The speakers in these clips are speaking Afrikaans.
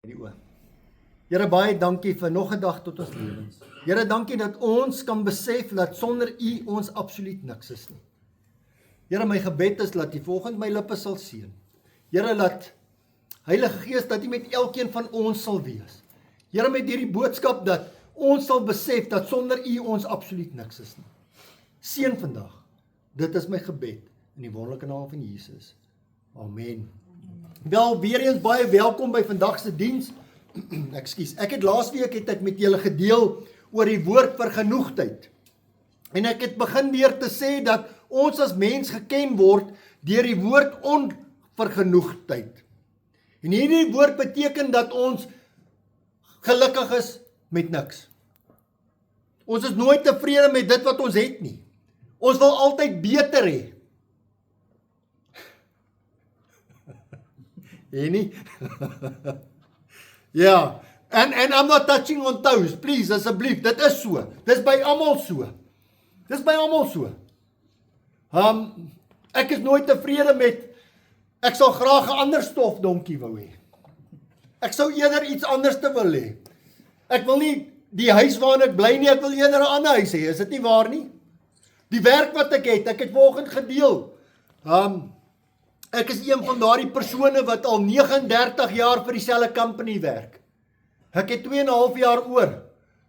Die oor. Here, baie dankie vir nog 'n dag tot ons lewens. Here, dankie dat ons kan besef dat sonder U ons absoluut niks is nie. Here, my gebed is dat U volgens my lippe sal seën. Here, laat Heilige Gees dat U met elkeen van ons sal wees. Here, met hierdie boodskap dat ons sal besef dat sonder U ons absoluut niks is nie. Seën vandag. Dit is my gebed in die wonderlike naam van Jesus. Amen. Wel, weer eens baie welkom by vandag se diens. Ekskuus. Ek het laasweek met julle gedeel oor die woord vergenoegdheid. En ek het begin deur te sê dat ons as mens geken word deur die woord onvergenoegdheid. En hierdie woord beteken dat ons gelukkig is met niks. Ons is nooit tevrede met dit wat ons het nie. Ons wil altyd beter hê. En nie? Ja, and I'm not touching on toes, please, asseblief, dit is so. Dis by almal so. Dis by almal so. Ek is nooit tevrede met, ek sal graag 'n ander stofdonkie wou hê. Ek sou eerder iets anders te wil hê. Ek wil nie die huis waarin ek bly nie, ek wil eerder 'n ander huis hê, is dit nie waar nie? Die werk wat ek het vanoggend gedeel. Ek is een van daardie persone wat al 39 jaar vir dieselfde company werk. Ek het 2,5 jaar oor.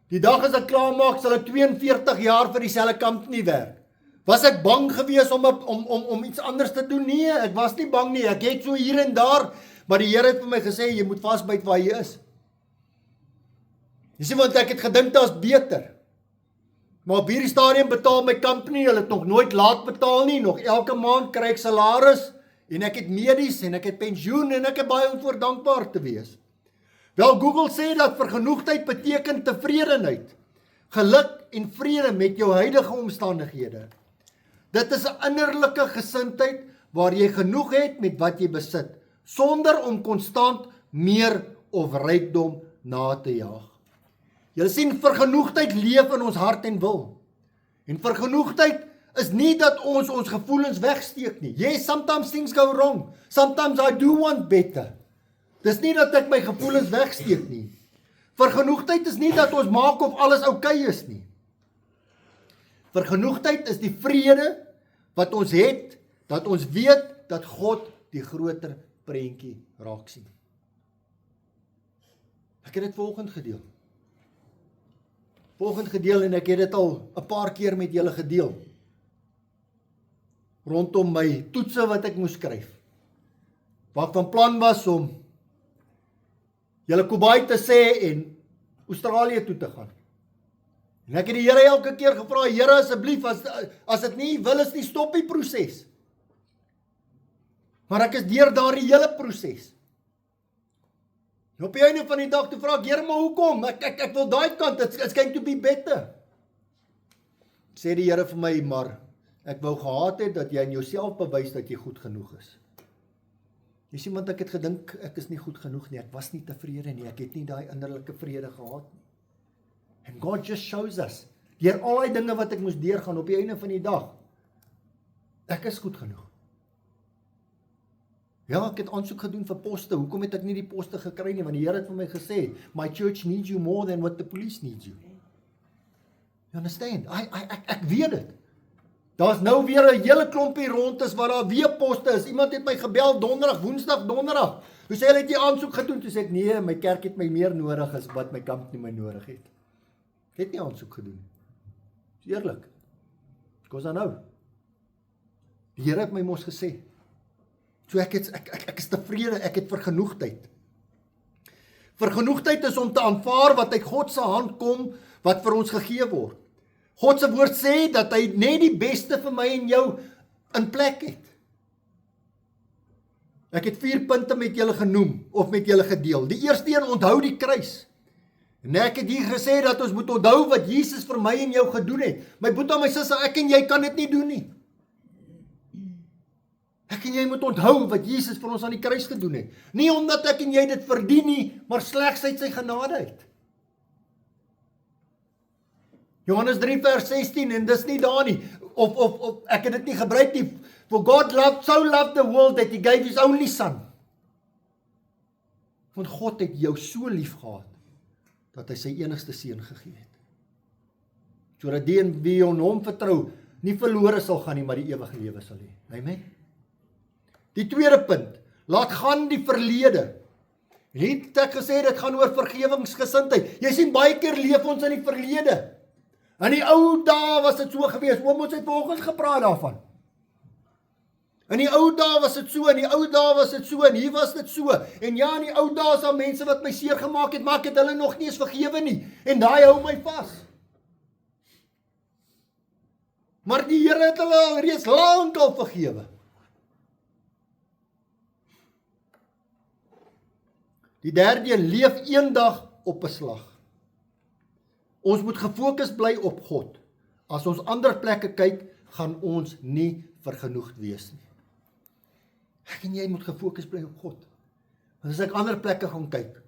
Die dag as ek klaar maak, sal ek 42 jaar vir dieselfde company werk. Was ek bang gewees om iets anders te doen? Nee, ek was nie bang nie. Ek het so hier en daar, maar die Here het vir my gesê, jy moet vasbyt waar jy is. Jy sien, want ek het gedink dat is beter. Maar op hierdie stadium betaal my company, hulle het nog nooit laat betaal nie, nog elke maand kry ek salaris, en ek het medies, en ek het pensioen, en ek het baie om voor dankbaar te wees. Wel, Google sê dat vergenoegdheid beteken tevredenheid, geluk en vrede met jou huidige omstandighede. Dit is 'n innerlike gesindheid waar jy genoeg het met wat jy besit, sonder om konstant meer of rykdom na te jaag. Julle sien, vergenoegdheid leef in ons hart en wil. En vergenoegdheid is nie dat ons gevoelens wegsteek nie. Yes, sometimes things go wrong. Sometimes I do want better. Dis nie dat ek my gevoelens wegsteek nie. Vergenoegdheid is nie dat ons maak of alles oukei is nie. Vergenoegdheid is die vrede wat ons het, dat ons weet dat God die groter prentjie raak sien. Ek het dit volgende gedeel en ek het dit al 'n paar keer met julle gedeel. Rondom my toetse wat ek moes skryf. Wat van plan was om julle Kuwait te sê en Australië toe te gaan. En ek het die Here elke keer gevra, Here asseblief, as dit nie wil is nie, stop die proses. Maar ek is deur daardie hele proses. En op die einde van die dag toe vra ek, Here, maar hoekom? Ek wil daai kant, it's going to be better. Sê die Here vir my, maar ek wou gehad het dat jy aan jouself bewys dat jy goed genoeg is. Jy sien, want ek het gedink, ek is nie goed genoeg nie, ek was nie tevrede nie, ek het nie daai innerlike vrede gehad nie. And God just shows us, deur al die dinge wat ek moes deurgaan op die einde van die dag, ek is goed genoeg. Ja, ek het aansoek gedoen vir poste, hoekom het ek nie die poste gekry nie, want die Here het vir my gesê, my church needs you more than what the police needs you. You understand? Ek weet dit. Daar's nou weer 'n hele klompie rond is waar daar weer poste is. Iemand het my gebel Woensdag, donderdag. Toe sê hulle het jy aansoek gedoen, toe sê ek nee, my kerk het my meer nodig as wat my kamp nie my nodig het. Ek het nie aansoek gedoen. Dis eerlik. Kos dan nou. Die Here het my mos gesê. So ek is tevrede, ek het vergenoegdheid. Vergenoegdheid is om te aanvaar wat uit God se hand kom, wat vir ons gegee word. God se woord sê dat hy net die beste vir my en jou in plek het. Ek het 4 punte met julle genoem, of met julle gedeel. Die eerste een, onthou die kruis. En ek het hier gesê dat ons moet onthou wat Jesus vir my en jou gedoen het. My boetie, my sussie, ek en jy kan dit nie doen nie. Ek en jy moet onthou wat Jesus vir ons aan die kruis gedoen het. Nie omdat ek en jy dit verdien nie, maar slegs uit sy genade uit. Johannes 3 vers 16, en dis nie daar nie, of ek het dit nie gebruik nie, for God so loved the world that he gave his only son. Want God het jou so lief gehad, dat hy sy enigste seun gegee het. Sodat die en wie aan hom vertrou, nie verlore sal gaan nie, maar die ewige lewe sal hê. Amen. Die tweede punt, laat gaan die verlede. En hier het ek gesê, dit gaan oor vergewingsgesindheid. Jy sien, baie keer leef ons in die verlede. In die ou dae was dit so gewees, ons het vanoggend gepraat daarvan. In die ou dae was dit so, in die ou dae was dit so, en hier was dit so. En ja, in die ou dae is daar mense wat my seer gemaak het, maar ek het hulle nog nie eens vergewe nie. En daai hou my vas. Maar die Here het hulle al reeds lank al vergewe. Die derde, leef eendag op 'n slag. Ons moet gefokus bly op God. As ons ander plekke kyk, gaan ons nie vergenoegd wees nie. Ek en jy moet gefokus bly op God. Want as ek ander plekke gaan kyk,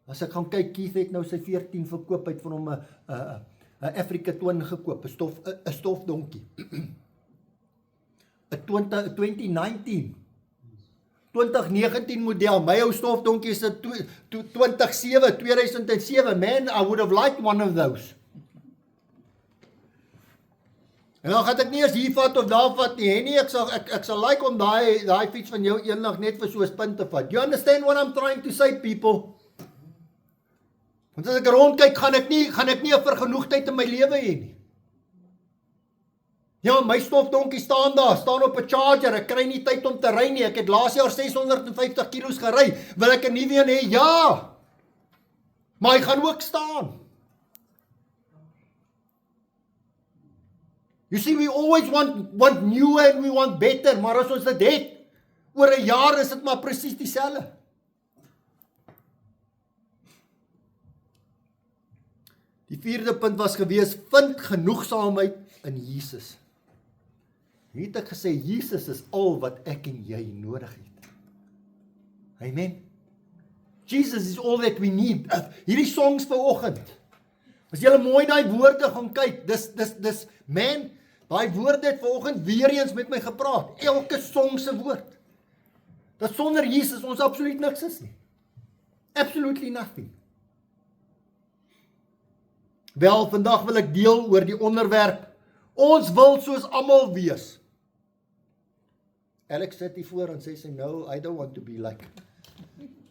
as ek gaan kyk, Keith het nou sy 14 verkoop, uit van hom 'n Africa Twin gekoop, 'n stofdonkie. 'n 2019 model, my ou stofdonkie is 'n 2007, man, I would have liked one of those. En dan gaan ek nie eens hier vat of daar vat nie, nee, ek sal like om daai fiets van jou eendag net vir so 'n spin te vat. You understand what I'm trying to say, people? Want as ek rondkyk, gaan ek nie 'n vergenoegdheid in my lewe hê nie. Ja, my stofdonkie staan op 'n charger, ek kry nie tyd om te ry nie, ek het laas jaar 650 kilos gery, wil ek 'n nuwe een hê? Ja! Maar hy gaan ook staan. You see, we always want new and we want better, maar as ons dit het, oor 'n jaar is dit maar presies dieselfde. Die vierde punt was gewees, vind genoegsaamheid in Jesus. Hier het ek gesê, Jesus is al wat ek en jy nodig het. Amen. Jesus is all that we need. Hierdie songs vanoggend. As jy mooi daai woorde gaan kyk, dis man, daai woorde het vanoggend weer eens met my gepraat. Elke song se woord. Dat sonder Jesus ons absoluut niks is nie. Absolutely nothing. Wel, vandag wil ek deel oor die onderwerp, ons wil soos almal wees. Alex sit hier voor en sê sy, no, I don't want to be like.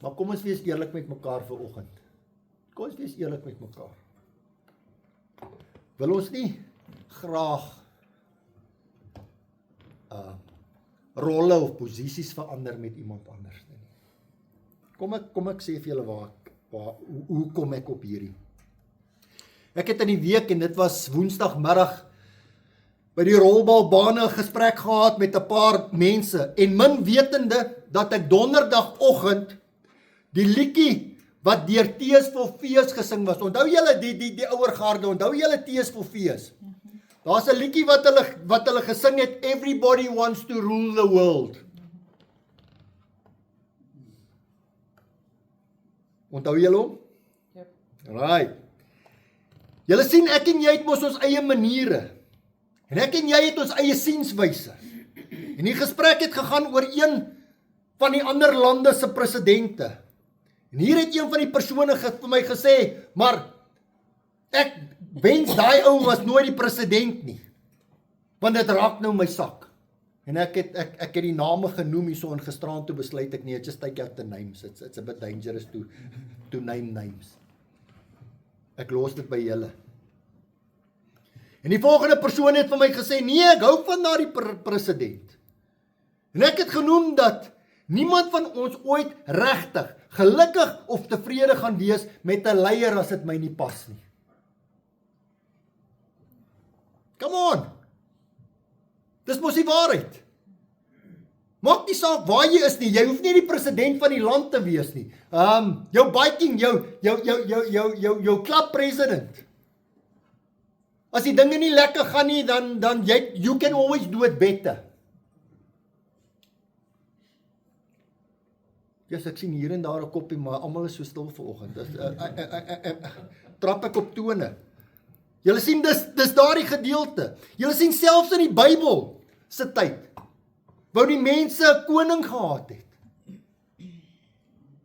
Maar kom ons wees eerlik met mekaar vanoggend. Kom ons wees eerlik met mekaar. Wil ons nie graag rolle of posisies verander met iemand anders nie. Kom ek sê vir julle hoe kom ek op hierdie? Ek het in die week, en dit was woensdagmiddag, by die rolbalbane 'n gesprek gehad met 'n paar mense, en min wetende dat ek donderdagoggend die liedjie wat deur Tees for Fees gesing was. Onthou julle die ouer garde, onthou julle Tees for Fees? Daar's 'n liedjie wat hulle gesing het, Everybody Wants to Rule the World. Onthou julle hom? Yep. Right. Julle sien, ek en jy het mos ons eie maniere. En ek en jy het ons eie sienswyse. En die gesprek het gegaan oor een van die ander lande se presidente. En hier het een van die persone vir my gesê, maar ek wens daai ou was nooit die president nie. Want dit raak nou my sak. En ek het die name genoem hierso en gisteraan toe besluit ek nie, just take out the names. It's a bit dangerous to name names. Ek los dit by julle. En die volgende persoon het vir my gesê, nee, ek hou van daardie president. En ek het genoem dat niemand van ons ooit regtig, gelukkig of tevrede gaan wees met 'n leier as dit my nie pas nie. Come on! Dis mos die waarheid. Maak nie saak waar jy is nie, jy hoef nie die president van die land te wees nie. Jou biking, jou club president. As die dinge nie lekker gaan nie, dan you can always do it better. Yes, ek sien hier en daar 'n koppie, maar almal is so stil vanoggend. Trap ek op tone. Julle sien, dis daardie gedeelte. Julle sien selfs in die Bybel se tyd, wou die mense 'n koning gehad het.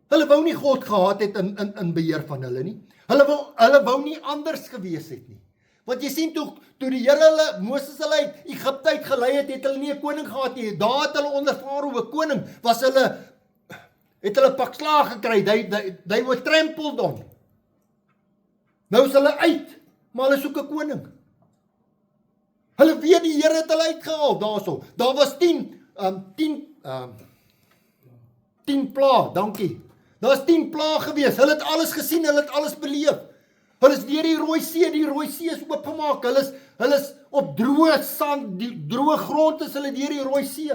Hulle wou nie God gehad het in beheer van hulle nie. Hulle wou nie anders gewees het nie. Want jy sien toe die Here Moses hulle uit Egipte uit gelei het hulle nie 'n koning gehad nie. Daar het hulle onder Farao 'n koning, het hulle pak slaag gekry. They were trampled on. Nou is hulle uit, maar hulle soek 'n koning. Hulle weet die Here het hulle uitgehaal daarso. Daar was 10 pla, dankie. Daar was 10 pla gewees. Hulle het alles gesien, hulle het alles beleef. Hulle is deur die Rooi See is oopgemaak. Hulle is op droë sand, die droë grond is hulle deur die Rooi See.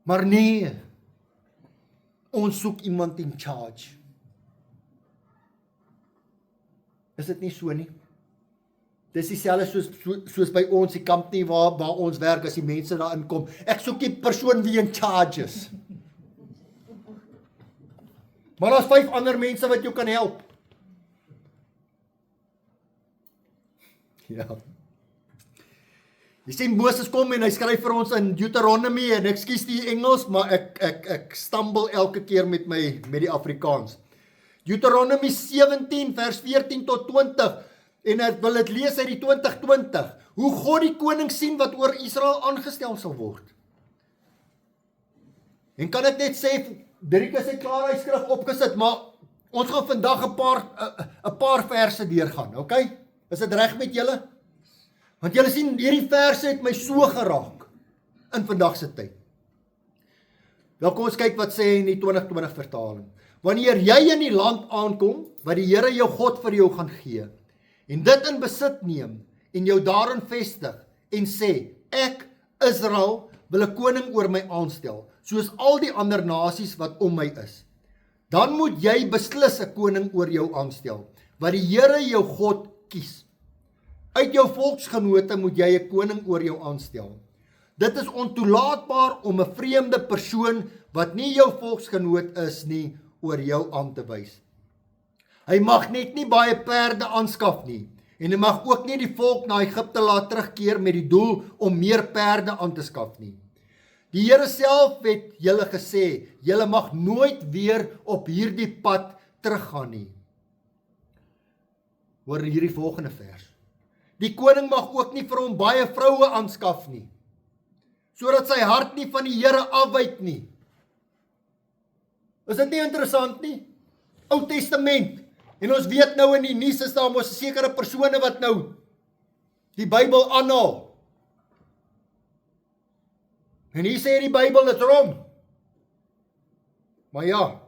Maar nee, ons soek iemand in charge. Is dit nie so nie? Dis dieselfde soos by ons die company waar ons werk as die mense daar inkom. Ek soek die persoon wie in charge is. Maar daar's 5 ander mense wat jou kan help. Ja. Jy sien Moses kom en hy skryf vir ons in Deuteronomy en ekskuus die Engels, maar ek stumble elke keer met die Afrikaans. Deuteronomy 17 vers 14 tot 20 en ek wil dit lees uit die 2020. Hoe God die koning sien wat oor Israel aangestel sal word. En kan ek net sê, Driek is klaar hy skrif opgesit, maar ons gaan vandag 'n paar verse deurgaan, okay? Is dit reg met julle? Want julle sien, hierdie verse het my so geraak in vandag se tyd. Nou kom ons kyk wat sê in die 2020 vertaling. Wanneer jy in die land aankom, wat die Here jou God vir jou gaan gee, en dit in besit neem, en jou daarin vestig, en sê, ek, Israel, wil 'n koning oor my aanstel, soos al die ander nasies wat om my is. Dan moet jy beslis 'n koning oor jou aanstel, wat die Here jou God kies. Uit jou volksgenote moet jy 'n koning oor jou aanstel. Dit is ontoelaatbaar om 'n vreemde persoon, wat nie jou volksgenoot is nie, oor jou aan te wys. Hy mag net nie baie perde aanskaf nie, en hy mag ook nie die volk na Egipte laat terugkeer met die doel om meer perde aan te skaf nie. Die Here self het julle gesê, julle mag nooit weer op hierdie pad teruggaan nie. Hoor hierdie volgende vers. Die koning mag ook nie vir hom baie vroue aanskaf nie, sodat sy hart nie van die Here afwyk nie. Is dit nie interessant nie? Ou Testament. En ons weet nou in die nuus is daar mos sekere persone wat nou die Bybel aanhaal. En hier sê die Bybel dit rom. Maar ja,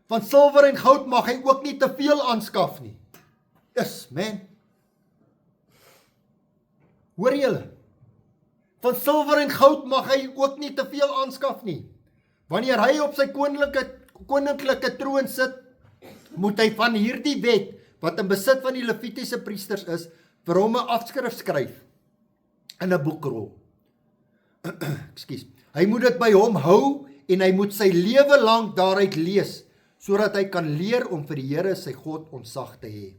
van silwer en goud mag hy ook nie te veel aanskaf nie. Yes, man. Hoor julle? Van silwer en goud mag hy ook nie te veel aanskaf nie. Wanneer hy op sy koninklike troon sit, moet hy van hierdie wet, wat in besit van die Levitiese priesters is, vir hom 'n afskrif skryf in 'n boekrol. Ekskuus. Hy moet dit by hom hou en hy moet sy lewe lank daaruit lees, sodat hy kan leer om vir die Here sy God ontzag te hê.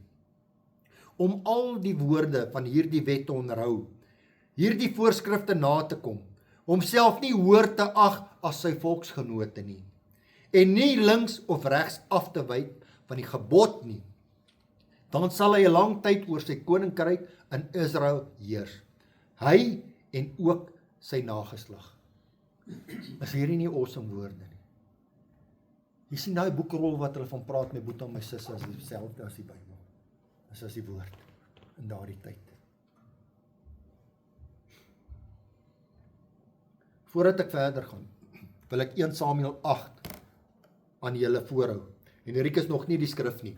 Om al die woorde van hierdie wet te onderhou, hierdie voorskrifte na te kom, homself nie hoër te ag as sy volksgenote nie, en nie links of regs af te wyk van die gebod nie, dan sal hy 'n lang tyd oor sy koninkryk in Israel heers. Hy en ook sy nageslag. Is hierdie nie awesome woorde nie? Jy sien daai boekrol wat hulle van praat, my boetie en my sussie, is dieselfde as die Bybel. Dis as die woord in daardie tyd. Voordat ek verder gaan, wil ek 1 Samuel 8 aan julle voorhou. En Riek is nog nie die skrif nie.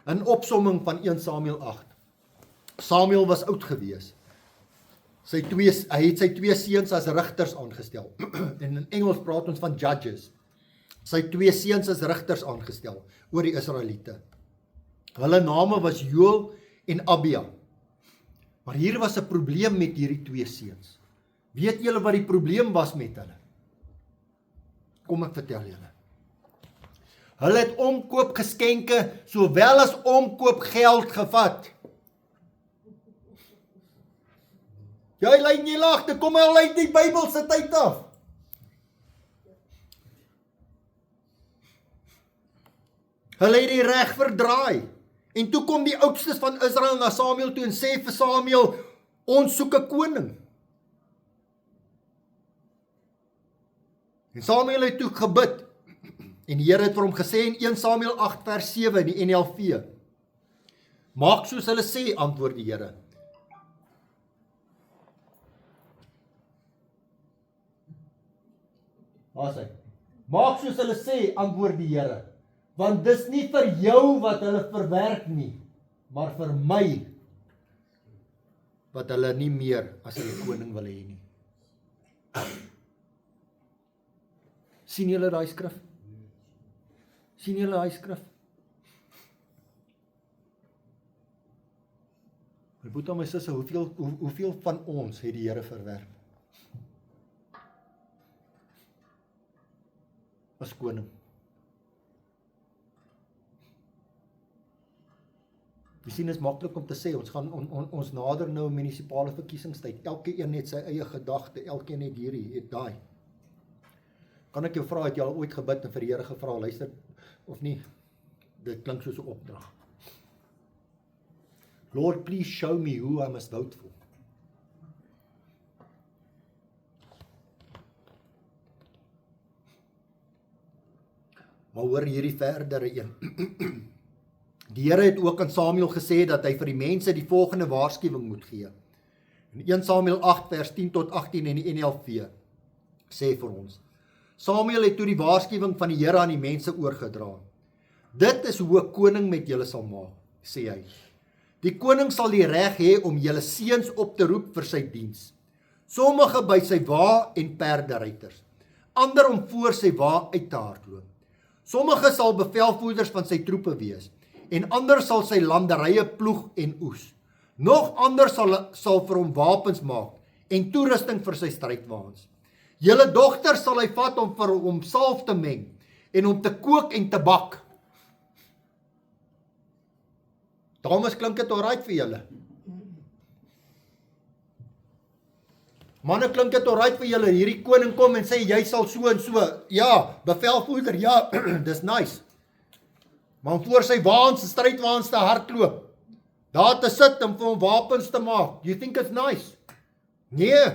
In opsomming van 1 Samuel 8. Samuel was oud gewees. Hy het sy 2 seuns as rigters aangestel. En in Engels praat ons van judges. Sy 2 seuns as rigters aangestel oor die Israeliete. Hulle name was Joel en Abia. Maar hier was 'n probleem met hierdie 2 seuns. Weet julle wat die probleem was met hulle? Kom ek vertel julle. Hulle het omkoopgeskenke sowel as omkoopgeld gevat. Jy lei nie lag, dit kom al uit die Bybelse tyd af. Hulle het die reg verdraai. En toe kom die oudstes van Israel na Samuel toe en sê vir Samuel, ons soek 'n koning. En Samuel het toe gebid. En die Here het vir hom gesê in 1 Samuel 8 vers 7 in die NLV. Maak soos hulle sê, antwoord die Here. Waar sê? Maak soos hulle sê, antwoord die Here. Want dis nie vir jou wat hulle verwerk nie, maar vir my wat hulle nie meer as hulle koning wil hê nie. Sien julle daai skrif? Sien julle daai skrif? My boetie en my susse, hoeveel van ons het die Here verwerp? As koning. Jy sien, is maklik om te sê, ons gaan ons nader nou munisipale verkiesingstyd. Elke een het sy eie gedagte, elkeen het hierdie, het daai. Kan ek jou vra, het jy al ooit gebid en vir die Here gevra, luister, of nie? Dit klink soos 'n opdrag. Lord, please show me who I must vote for. Maar hoor hierdie verdere een. Die Here het ook aan Samuel gesê dat hy vir die mense die volgende waarskuwing moet gee. In 1 Samuel 8 vers 10 tot 18 in die NLV sê vir ons. Samuel het toe die waarskuwing van die Here aan die mense oorgedra. Dit is hoe 'n koning met julle sal maak, sê hy. Die koning sal die reg hê om julle seuns op te roep vir sy diens. Sommige by sy wa en perderuiters, ander om voor sy wa uit te hardloop. Sommige sal bevelvoerders van sy troepe wees, en ander sal sy landerye ploeg en oes. Nog ander sal vir hom wapens maak, en toerusting vir sy strydwaans. Julle dogter sal hy vat om vir hom salf te meng, en om te kook en te bak. Dames, klink dit alright vir julle? Manne, klink dit alright vir julle? Hierdie koning kom en sê, jy sal so en so. Ja, bevelvoerder, ja, dis nice. Maar om voor sy waans, strydwaans te hardloop, daar te sit en vir hom wapens te maak. You think it's nice? Nee.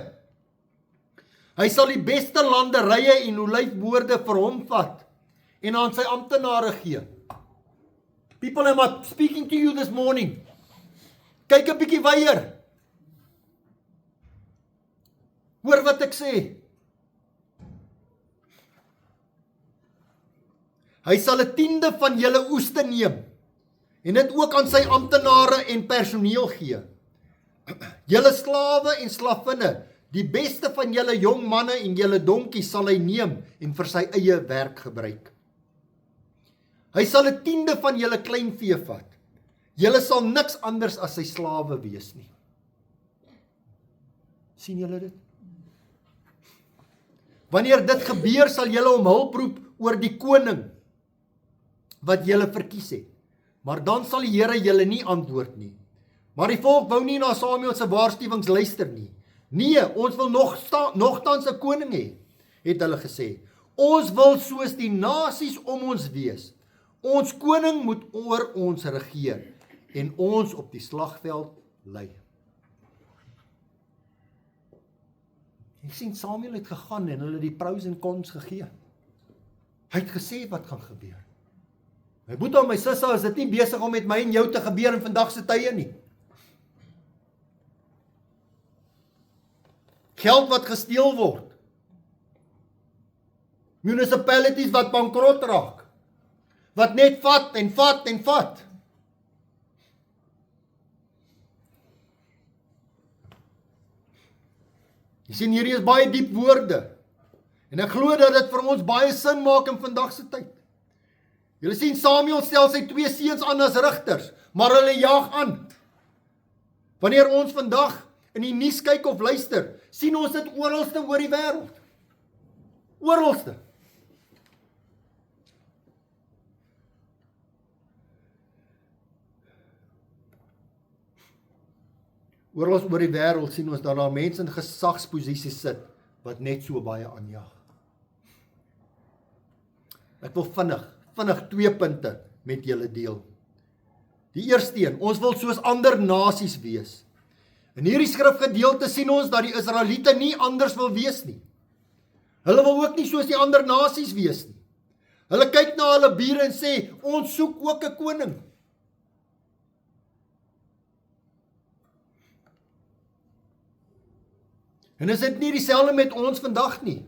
Hy sal die beste landerye en olyfboorde vir hom vat en aan sy amptenare gee. People, I'm speaking to you this morning. Kyk 'n bietjie weier. Hoor wat ek sê. Hy sal 'n tiende van julle oeste neem en dit ook aan sy amptenare en personeel gee. Julle slawe en slavinne, die beste van julle jong manne en julle donkies sal hy neem en vir sy eie werk gebruik. Hy sal 'n tiende van julle kleinvee vat. Julle sal niks anders as sy slawe wees nie. Sien julle dit? Wanneer dit gebeur, sal julle om hulp roep oor die koning wat julle verkies het. Maar dan sal die Here julle nie antwoord nie. Maar die volk wou nie na Samuel se waarskuwings luister nie. Nee, ons wil nogtans 'n koning hê, het hulle gesê. Ons wil soos die nasies om ons wees. Ons koning moet oor ons regeer en ons op die slagveld lei. Jy sien, Samuel het gegaan en hulle die pros en cons gegee. Hy het gesê wat gaan gebeur. My boetie en my susse, is dit nie besig om met my en jou te gebeur in vandag se tye nie. Geld wat gesteel word. Municipalities wat bankrot raak. Wat net vat en vat en vat. Jy sien, hierdie is baie diep woorde. En ek glo dat dit vir ons baie sin maak in vandag se tyd. Julle sien, Samuel stel sy 2 seuns aan as rigters, maar hulle jaag aan. Wanneer ons vandag in die nuus kyk of luister, sien ons dit oralste oor die wêreld. Oralste. Oral oor die wêreld sien ons dat daar mense in gesagsposisies sit wat net so baie aanjaag. Ek wil vinnig 2 punte met julle deel. Die eerste een, ons wil soos ander nasies wees. In hierdie skrifgedeelte sien ons dat die Israeliete nie anders wil wees nie. Hulle wil ook nie soos die ander nasies wees nie. Hulle kyk na hulle bure en sê, ons soek ook 'n koning. En is dit nie dieselfde met ons vandag nie?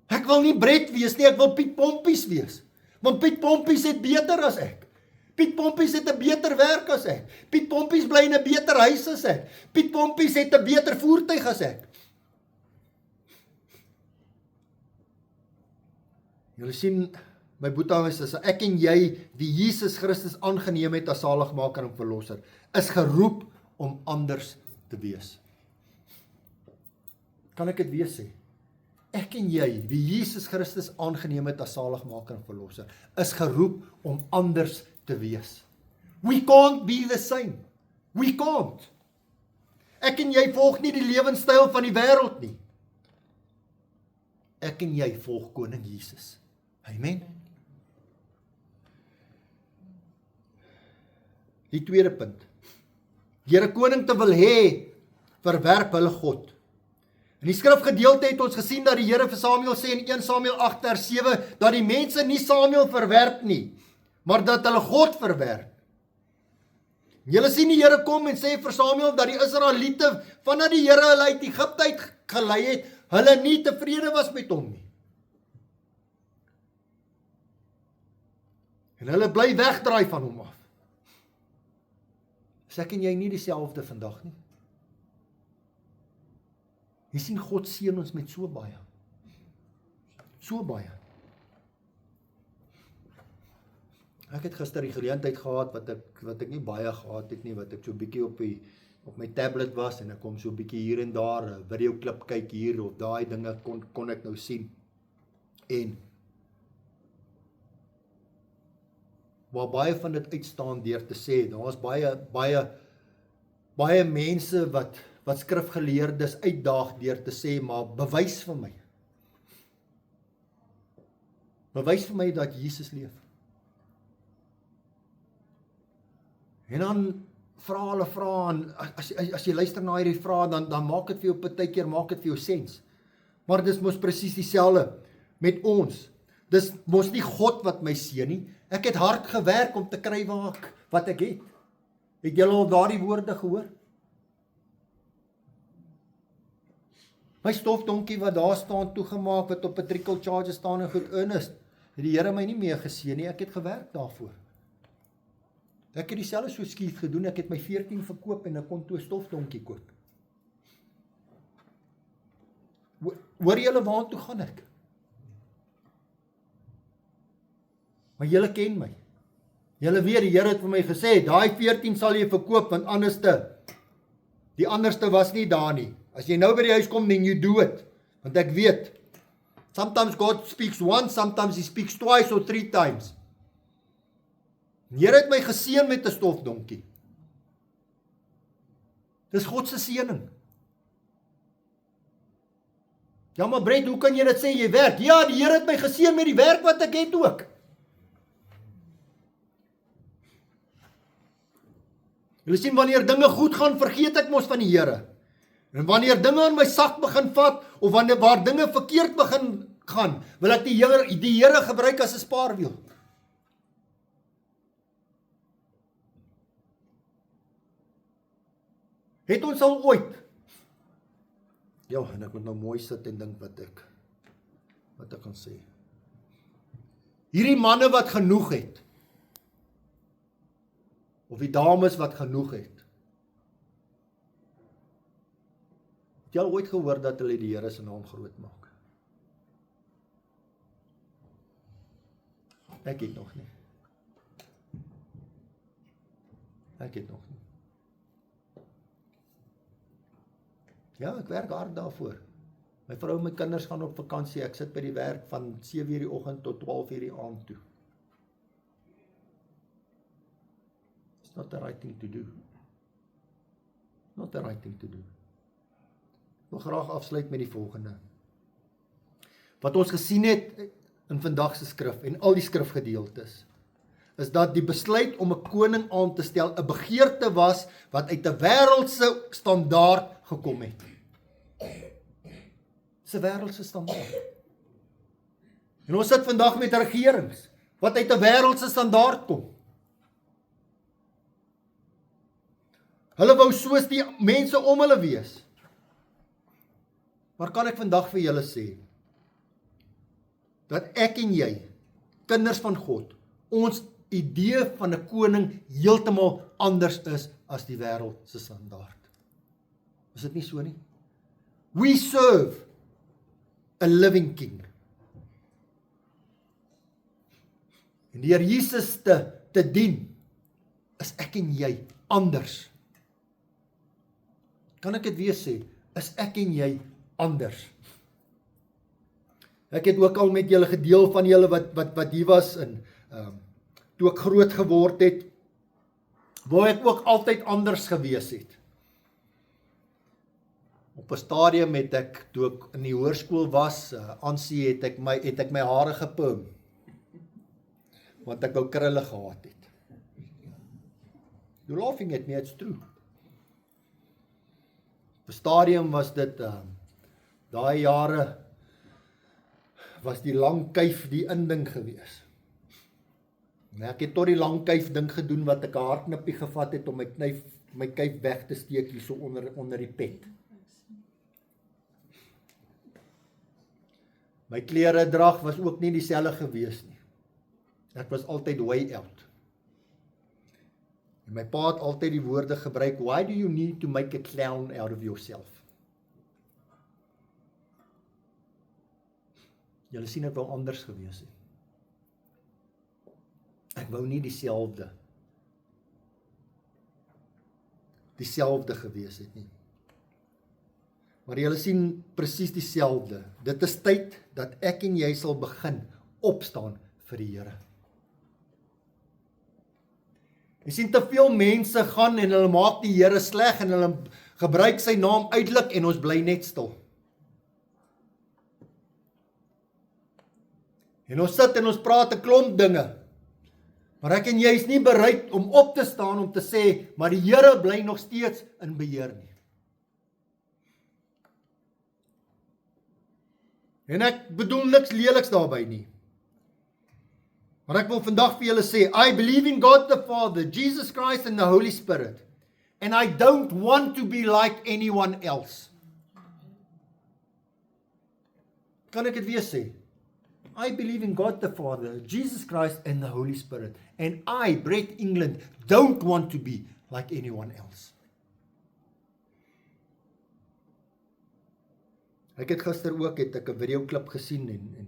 Ek wil nie Brett wees nie, ek wil Piet Pompies wees. Want Piet Pompies het beter as ek. Piet Pompies het 'n beter werk as ek. Piet Pompies bly in 'n beter huis as ek. Piet Pompies het 'n beter voertuig as ek. Julle sien, my boetawes is, ek en jy, wie Jesus Christus aangeneem het as saligmaker en verlosser, is geroep om anders te wees. Kan ek dit weer sê? Ek en jy, wie Jesus Christus aangeneem het as saligmaker en verlosser, is geroep om anders te wees. We can't be the same. We can't. Ek en jy volg nie die lewenstyl van die wêreld nie. Ek en jy volg koning Jesus. Amen. Die tweede punt. Deur 'n koning te wil hê, verwerp hulle God. In die skrifgedeelte het ons gesien dat die Here vir Samuel sê in 1 Samuel 8 vers 7, dat die mense nie Samuel verwerp nie, maar dat hulle God verwerp. Julle sien die Here kom en sê vir Samuel dat die Israeliete, vandat die Here hulle uit Egipte uit gelei het, hulle nie tevrede was met hom nie. En hulle bly wegdraai van hom af. Is ek en jy nie dieselfde vandag nie? Jy sien, God seën ons met so baie. So baie. Ek het gister die geleentheid gehad wat ek nie baie gehad het nie, wat ek so bietjie op my tablet was en ek kom so bietjie hier en daar 'n videoklip kyk hier of daai dinge kon ek nou sien. En waar baie van dit uitstaan deur te sê, daar's baie mense wat skrifgeleerdes uitdaag deur te sê, maar bewys vir my. Bewys vir my dat Jesus leef. En dan vra hulle, en as jy luister na hierdie vrae, dan maak dit vir jou partykeer, maak dit vir jou sens. Maar dis mos presies dieselfde met ons. Dis mos nie God wat my seën nie. Ek het hard gewerk om te kry wat ek het. Het julle al daardie woorde gehoor? My stofdonkie wat daar staan toegemaak, wat op 'n trickle charge staan en goed in is, het die Here my nie meer geseën nie, ek het gewerk daarvoor. Ek het dieselfde so skiet gedoen, ek het my 14 verkoop en ek kon toe 'n stofdonkie koop. Hoor julle waartoe gaan ek? Maar julle ken my. Julle weet, die Here het vir my gesê, daai 14 sal jy verkoop, want die anderste was nie daar nie. As jy nou by die huis kom, then you do it. Want ek weet, sometimes God speaks once, sometimes He speaks twice or 3 times. Die Here het my geseën met 'n stofdonkie. Dis God se seëning. Ja, maar Brett, hoe kan jy dit sê, jy werk? Ja, die Here het my geseën met die werk wat ek het ook. Julle sien, wanneer dinge goed gaan, vergeet ek mos van die Here. En wanneer dinge in my sak begin vat, of waar dinge verkeerd begin gaan, wil ek die Here gebruik as 'n spaarwiel. Het ons al ooit, ja, en ek moet nou mooi sit en dink wat ek kan sê. Hierdie manne wat genoeg het, of die dames wat genoeg het, het jy al ooit gehoor dat hulle die Here se naam groot maak? Ek het nog nie. Ja, ek werk hard daarvoor. My vrou en my kinders gaan op vakansie, ek sit by die werk van 7 uur die oggend tot 12 uur die aand toe. It's not the right thing to do. Not the right thing to do. Ek wil graag afsluit met die volgende. Wat ons gesien het in vandag se skrif en al die skrifgedeeltes, is dat die besluit om 'n koning aan te stel 'n begeerte was wat uit 'n wêreldse standaard gekom het. Dis 'n wêreldse standaard. En ons sit vandag met regerings wat uit 'n wêreldse standaard kom. Hulle wou soos die mense om hulle wees. Maar kan ek vandag vir julle sê, dat ek en jy, kinders van God, ons idee van 'n koning heeltemal anders is as die wêreld se standaard. Is dit nie so nie? We serve a living king. En die Here Jesus te dien, is ek en jy anders. Kan ek dit weer sê? Is ek en jy anders? Ek het ook al met julle gedeel van julle wat hier was in toe ek groot geword het, waar ek ook altyd anders gewees het. Op 'n stadium het ek, toe ek in die hoërskool was, aansien het ek my hare geperm, want ek wou krulle gehad het. You're laughing at me, it's true. Op 'n stadium was dit, daai jare, was die lang kuif die inding gewees. En ek het tot die lang kuif ding gedoen wat ek 'n hartknippie gevat het om my kuif weg te steek hier so onder die pet. My klere drag was ook nie dieselfde gewees nie. Ek was altyd way out. En my pa het altyd die woorde gebruik, why do you need to make a clown out of yourself? Julle sien ek wou anders gewees het. Ek wou nie dieselfde gewees het nie. Maar julle sien presies dieselfde. Dit is tyd dat ek en jy sal begin opstaan vir die Here. Jy sien te veel mense gaan en hulle maak die Here sleg en hulle gebruik sy naam uitelik en ons bly net stil. En ons sit en ons praat 'n klomp dinge. Maar ek en jy is nie bereid om op te staan om te sê, maar die Here bly nog steeds in beheer nie. En ek bedoel niks leliks daarby nie. Maar ek wil vandag vir julle sê, I believe in God the Father, Jesus Christ and the Holy Spirit. And I don't want to be like anyone else. Kan ek dit weer sê? I believe in God the Father, Jesus Christ and the Holy Spirit. And I, Brett England, don't want to be like anyone else. Ek het gister ook 'n videoklip gesien en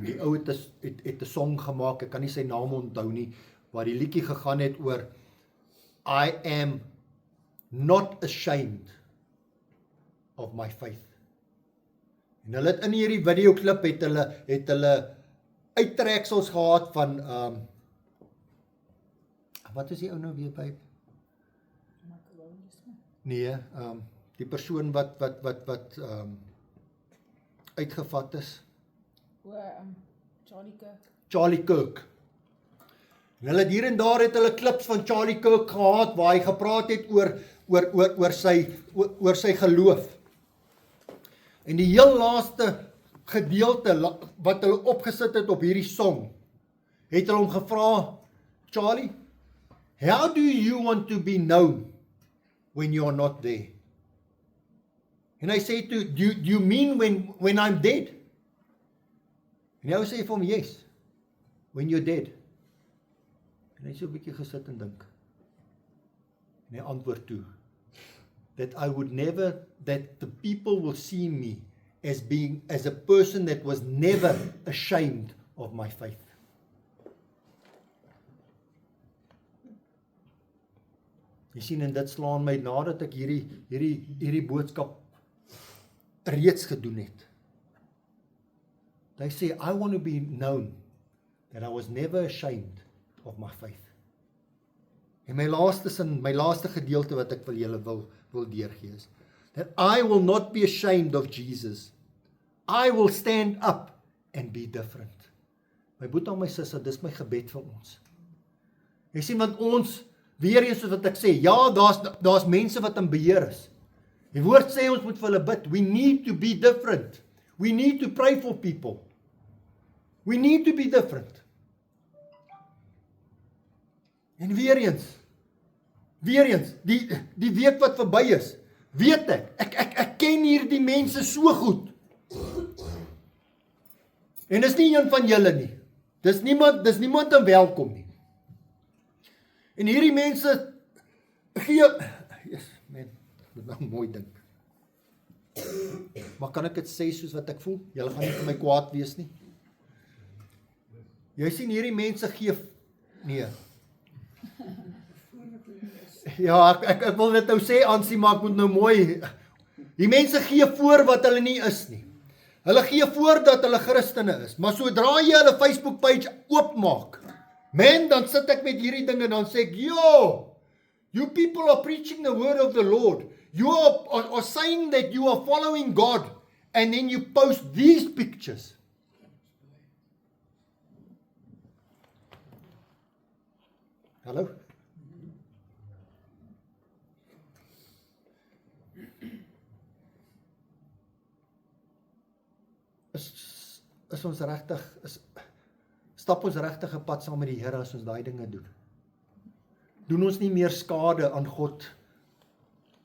die ou het 'n song gemaak, ek kan nie sy naam onthou nie, waar die liedjie gegaan het oor I am not ashamed of my faith. En hulle het in hierdie videoklip het hulle uittreksels gehad van wat is die ou nou weer by? Nee, die persoon wat uitgevat is. Charlie Kirk. En hulle hier en daar het hulle klips van Charlie Kirk gehad waar hy gepraat het oor sy geloof. En die heel laaste gedeelte wat hulle opgesit het op hierdie song, het hulle hom gevra, Charlie, how do you want to be known when you are not there? And I say do you mean when I'm dead? En hy sê vir hom, yes, when you're dead. En hy so 'n bietjie gesit en dink. En hy antwoord toe, that I would never, that the people will see me as a person that was never ashamed of my faith. Jy sien, en dit slaan my nadat ek hierdie boodskap reeds gedoen het. They say, I want to be known that I was never ashamed of my faith. En my laaste gedeelte wat ek vir julle wil deurgee is, that I will not be ashamed of Jesus. I will stand up and be different. My boetie en my susse, dis my gebed vir ons. Jy sien, want ons, weer eens soos wat ek sê, ja, daar's mense wat in beheer is. Die woord sê ons moet vir hulle bid. We need to be different. We need to pray for people. We need to be different. En weer eens, die week wat verby is, weet ek ken hier die mense so goed. En dis nie een van julle nie. Dis niemand en welkom nie. En hierdie mense gee, yes, man, ek moet nou mooi dink. Maar kan ek dit sê soos wat ek voel? Julle gaan nie vir my kwaad wees nie. Jy sien hierdie mense gee, nee. Ja, ek wil dit nou sê, Ansie, maar ek moet nou mooi, die mense gee voor wat hulle nie is nie. Hulle gee voor dat hulle Christene is, maar sodra jy hulle Facebook page oopmaak, man, dan sit ek met hierdie dinge en dan sê ek, yo, you people are preaching the word of the Lord. You are saying that you are following God, and then you post these pictures. Hallo? Is ons regtig, stap ons regtig 'n pad saam met die Here as ons daai dinge doen? Doen ons nie meer skade aan God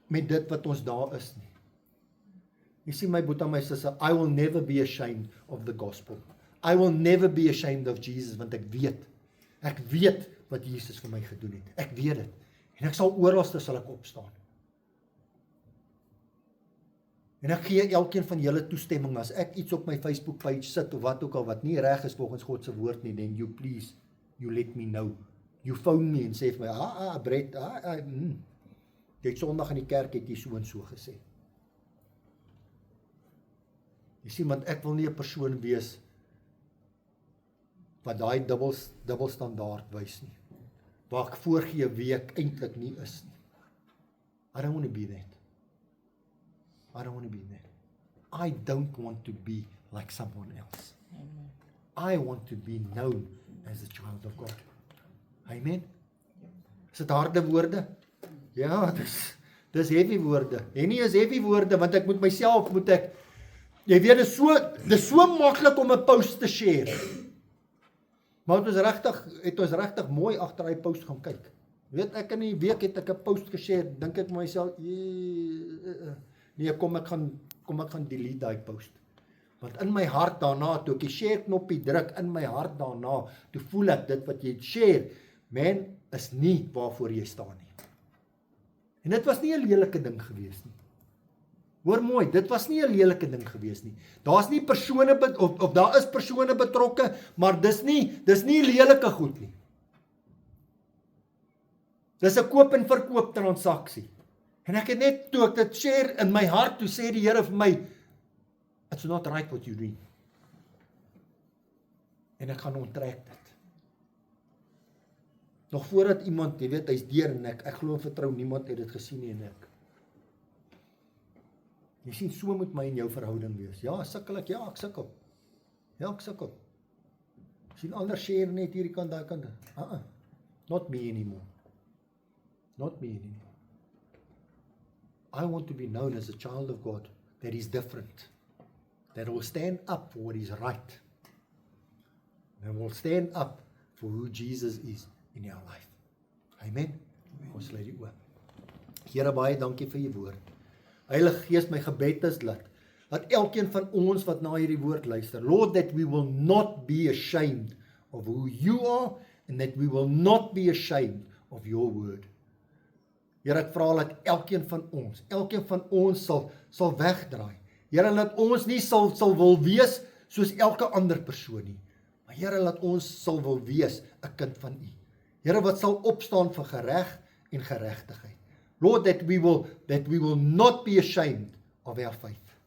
met dit wat ons daar is nie? Jy sien my boetie en my susse, I will never be ashamed of the gospel. I will never be ashamed of Jesus, want ek weet wat Jesus vir my gedoen het. Ek weet dit. En ek sal oralste sal ek opstaan. En ek gee elkeen van julle toestemming, as ek iets op my Facebook page sit, of wat ook al, wat nie reg is volgens God se woord nie, then you let me know. You phone me en sê vir my, Brett, jy het Sondag in die kerk, het jy so en so gesê. Jy sien, want ek wil nie 'n persoon wees, wat daai dubbelstandaard wys nie, waar ek voorgee wie ek eintlik nie is nie. I don't want to be that. I don't want to be that. I don't want to be like someone else. Amen. I want to be known as a child of God. Amen. Is dit harde woorde? Ja, dis heavy woorde. En nie is heavy woorde, want ek moet myself, jy weet, dis so maklik om 'n post te share. Maar het ons regtig mooi agter hy post gaan kyk. Weet, ek in die week het ek 'n post geshare, dink ek myself, nee, kom ek gaan delete daai post. Want in my hart daarna, toe ek die share knoppie druk, in my hart daarna, toe voel ek dit wat jy share, man, is nie waarvoor jy staan nie. En dit was nie 'n lelike ding gewees nie. Hoor mooi, dit was nie 'n lelike ding gewees nie. Daar's nie persone, of daar is persone betrokke, maar dis nie lelike goed nie. Dis 'n koop en verkoop transaksie. En ek het net, toe ek dit share in my hart, toe sê die Here vir my, it's not right what you doing. En ek gaan onttrek dit. Nog voordat iemand, jy weet, hy's deur en ek glo en vertrou niemand het dit gesien nie en ek. Jy sien, so moet my en jou verhouding wees. Ja, sukkel ek, ja, ek sukkel. Ja, ek sukkel. Jy sien, ander share net hierdie kant, daai kant. Not me anymore. Not me anymore. I want to be known as a child of God that is different, that will stand up for what is right, and will stand up for who Jesus is in our life. Amen. Ons lê die oop. Here, baie dankie vir u woord. Heilige Gees, my gebed is laat elkeen van ons wat na hierdie woord luister, Lord, that we will not be ashamed of who you are, and that we will not be ashamed of your word. Here, ek vra dat elkeen van ons sal wegdraai. Here, laat ons nie sal wil wees soos elke ander persoon nie. Maar Here, laat ons sal wil wees 'n kind van u. Here, wat sal opstaan vir gereg en geregtigheid. Lord, that we will not be ashamed of our faith.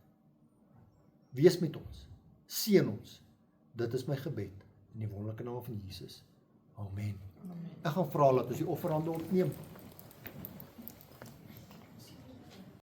Wees met ons. Seën ons. Dit is my gebed in die wonderlike naam van Jesus. Amen. Ek gaan vra dat ons die offerhande opneem.